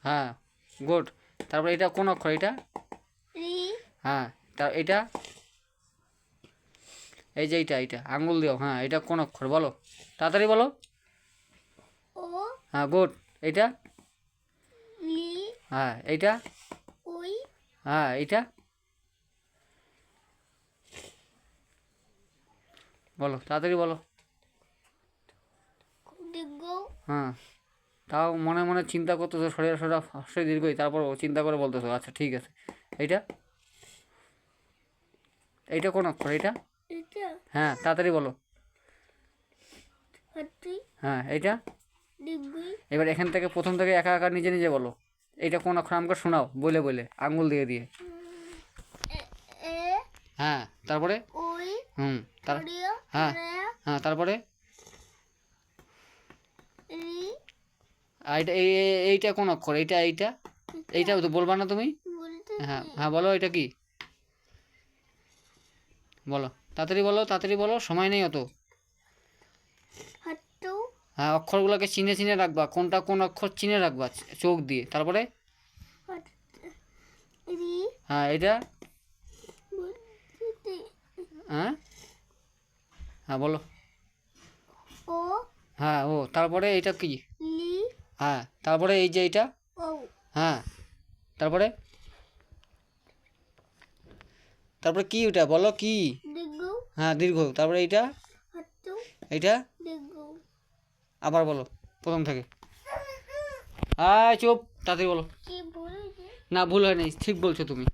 হ্যাঁ, গুড। তারপরে এটা কোন অক্ষর এটা? রি। হ্যাঁ, এটা এই যে এইটা আঙ্গুল দিও। হ্যাঁ, এটা কোন অক্ষর বলো, তাড়াতাড়ি বলো। ও। হ্যাঁ, গুড। এইটা? লি। হ্যাঁ, এইটা? উই। হ্যাঁ, এইটা বলো, তাড়াতাড়ি বলো। দীর্ঘ। হ্যাঁ, তাও মনে মনে চিন্তা করতেছো, শরীর শরীর হস্যই দীর্ঘই, তারপর চিন্তা করে বলতেছো। আচ্ছা ঠিক আছে। এইটা? এইটা কোন অক্ষর এটা? এটা। হ্যাঁ, তাড়াতাড়ি বলো। হাতি। হ্যাঁ, এইটা? দীর্ঘই। এবার এখান থেকে প্রথম থেকে একা একা নিজে নিজে বলো। এইটা কোন অক্ষর আমাকে শোনাও, বলে বলে আঙ্গুল দিয়ে দিয়ে। এ। হ্যাঁ, তারপরে? উই। হুম, তার রিয়া। হ্যাঁ রেয়া। হ্যাঁ, তারপরে? রি। আর এটা এইটা কোন অক্ষর এইটা? এইটা তো বলবা না তুমি? বলতে। হ্যাঁ হ্যাঁ, বলো এটা কি? বলো, তাড়াতাড়ি বলো, তাড়াতাড়ি বলো, সময় নেই অত। হাট্টু। হ্যাঁ, অক্ষরগুলোকে চিনে চিনে রাখবা, কোনটা কোন অক্ষর চিনে রাখবা চোখ দিয়ে। তারপরে? রি। হ্যাঁ, এটা? বলতে। হ্যাঁ হ্যাঁ, বলো। ও। হ্যাঁ, ও। তারপরে এইটা কি? লি। হ্যাঁ, তারপরে এই যে এইটা? ও। হ্যাঁ, তারপরে? তারপরে কি ওটা বলো কি? দীর্ঘ। হ্যাঁ, দীর্ঘ। তারপরে এইটা? হাট্টু। এইটা? দীর্ঘ। আবার বলো প্রথম থেকে। আয় চুপ, তাড়াতাড়ি বলো। কি বলেছে? না, ভুল হয়নি, ঠিক বলছো তুমি।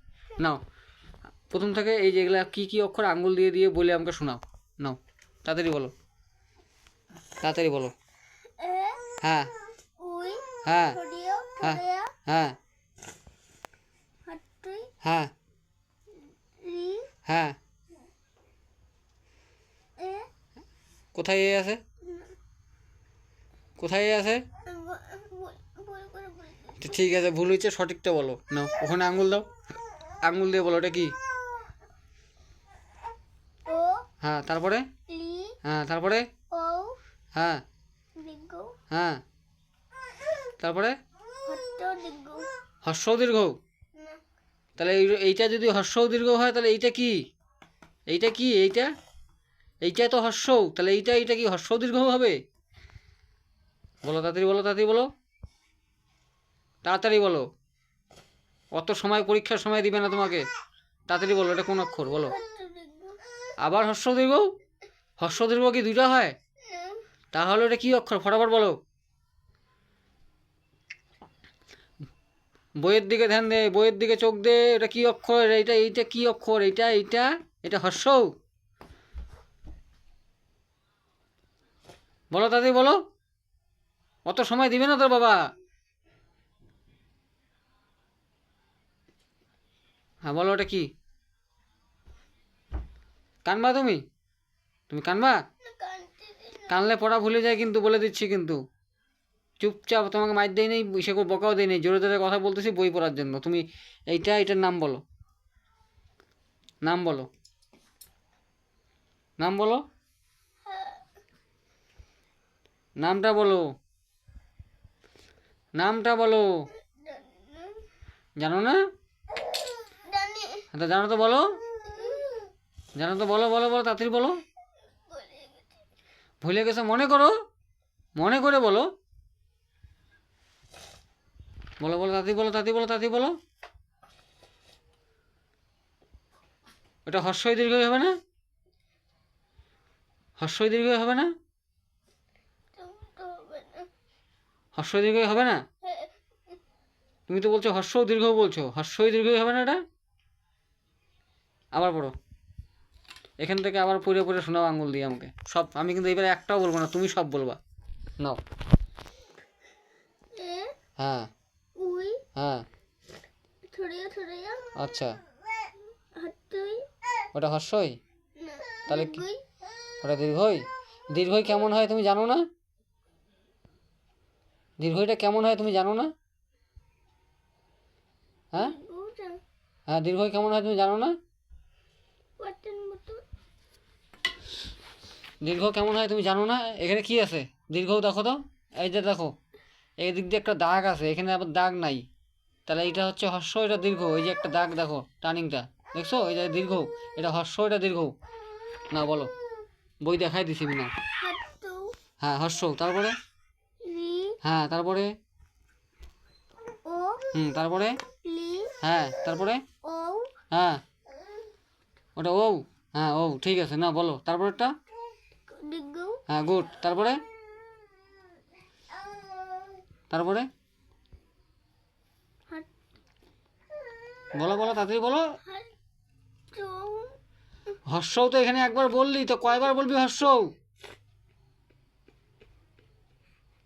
নাও প্রথম থেকে এই যেগুলা কি কি অক্ষর আঙ্গুল দিয়ে দিয়ে বলে আমাকে শোনাও। নাও, তাড়াতাড়ি বলো, তাড়াতাড়ি বলো। এ। হ্যাঁ উই। হ্যাঁ রিয়া। হ্যাঁ রেয়া। হ্যাঁ হাট্টুই। হ্যাঁ রি। হ্যাঁ। এ। কোথায় এ আছে? কোথায় এ আছে? বল করে বলতে। ঠিক আছে, ভুল হয়েছে, সঠিকটা বলো। নাও, ওখানে আঙ্গুল দাও, আঙ্গুল দিয়ে বলো এটা কি? ও। হ্যাঁ, তারপরে? লি। হ্যাঁ, তারপরে? ও। হ্যাঁ দীর্ঘ। হ্যাঁ, তারপরে? হাট্টু। দীর্ঘ। হর্ষ দীর্ঘ? না। তাহলে এইটা যদি হর্ষ দীর্ঘ হয় তাহলে এইটা কি? এইটা কি? এইটা তো হর্ষ, তাহলে এইটা কি হর্ষ দীর্ঘ হবে? বলো, তাড়াতাড়ি বলো, তাড়াতাড়ি বলো, তাড়াতাড়ি বলো। অত সময় পরীক্ষার সময় দিবে না তোমাকে, তাড়াতাড়ি বলো এটা কোন অক্ষর বলো। হাট্টু। দীর্ঘ। আবার হর্ষ দীর্ঘ? হর্ষ দীর্ঘ কি দুইটা হয়? তাহলে এটা কি অক্ষর ফটাফট বলো। বইয়ের দিকে ধ্যান দে, বইয়ের দিকে চোখ দে। এটা কি অক্ষর? এইটা কি অক্ষর? এটা হর্ষ? বলো, তাড়াতাড়ি বলো, অত সময় দিবে না তোর বাবা। হ্যাঁ, বলো ওটা কি? কানবা তুমি? তুমি কানবা? কানলে পড়া ভুলে যায় কিন্তু, বলে দিচ্ছি কিন্তু। চুপচাপ, তোমাকে মাইর দেয় নেই, সে বকাও দেয় নেই, জোরে জোরে কথা বলতেছি বই পড়ার জন্য। তুমি এটার নাম বলো, নাম বলো, নাম বলো, নামটা বলো, নামটা বলো। জানো না? জানি। তো জানো তো বলো, জানো তো বলো, বলো বলো, তাড়াতাড়ি বলো। ভুলে গেছো? মনে করো, মনে করে বলো, বলো বলো, তাড়াতাড়ি বলো, তাড়াতাড়ি বলো, তাড়াতাড়ি বলো। ওটা হর্ষই দীর্ঘই হবে না? হর্ষই দীর্ঘই হবে না? হর্ষই দীর্ঘই হবে না? তুমি তো বলছো হর্ষ দীর্ঘ, বলছো হর্ষই দীর্ঘই হবে না এটা? আবার পড়ো, এখান থেকে আবার পড়ে পড়ে শোনাও আঙুল দিয়ে আমাকে সব। আমি কিন্তু এবারে একটাও বলবো না, তুমি সব বলবা। নাও। এ। হ্যাঁ উই। হ্যাঁ। রিয়া। আচ্ছা, হাট্টুই। ওটা হর্ষই? না। তাহলে কি? দীর্ঘই। ওটা দীর্ঘই? দীর্ঘই কেমন হয় তুমি জানো না? দীর্ঘইটা কেমন হয় তুমি জানো না? হ্যাঁ দীর্ঘটা। হ্যাঁ, দীর্ঘই কেমন হয় তুমি জানো না? ওয়াটের মতো। দীর্ঘ কেমন হয় তুমি জানো না? এখানে কি আছে? দীর্ঘ দেখো তো, এই যে দেখো, এই দিক দিয়ে একটা দাগ আছে, এখানে আবার দাগ নাই, তাহলে এইটা হচ্ছে হর্ষ, এটা দীর্ঘ। এই যে একটা দাগ দেখো টার্নিংটা, দেখছো? এটা দীর্ঘ, এটা হর্ষ, এটা দীর্ঘ। না বলো, বই দেখাই দিছি না। হাতু হ্যাঁ হর্ষ, তারপরে রি হ্যাঁ তারপরে ও তারপরে লি হ্যাঁ তারপরে ও হ্যাঁ ওটা ও, হ্যাঁ ও ঠিক আছে। না বলো তারপরেরটা। ডিগু হ্যাঁ গুড, তারপরে তারপরে হাত বলো বলো তাড়াতাড়ি বলো। হাতু হর্ষও তো এখানে একবার বললি, তো কয়বার বলবি হর্ষও?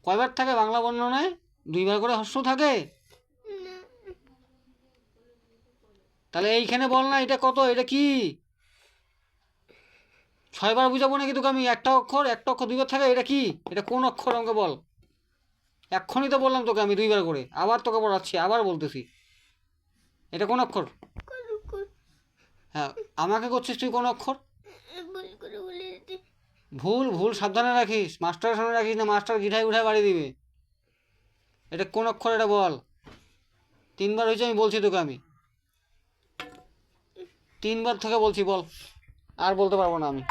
কয়বার থাকে বাংলা বর্ণনায়? দুইবার করে হর্ষ থাকে। না তাহলে এইখানে বল না, এটা কত, এটা কি? 6বার বুঝাবো নাকি তোকে আমি? একটা অক্ষর দুইবার থাকে, এটা কি? এটা কোন অক্ষর আমাকে বল। এক্ষুনি তো বললাম তোকে আমি 2বার করে, আবার তোকে পড়াচ্ছি, আবার বলতেছি, এটা কোন অক্ষর? করু কর হ্যাঁ আমাকে করছিস তুই কোন অক্ষর? বল করে বলে দিতে ভুল ভুল সাবধানে রাখিস, মাস্টারের সামনে রাখিস না, মাস্টার গিঠায় উঠায় বাড়ি দিবে। এটা কোন অক্ষর এটা বল। 3বার হয়েছে আমি বলছি তোকে, আমি 3বার থেকে বলছি, বল। আর বলতে পারবো না আমি।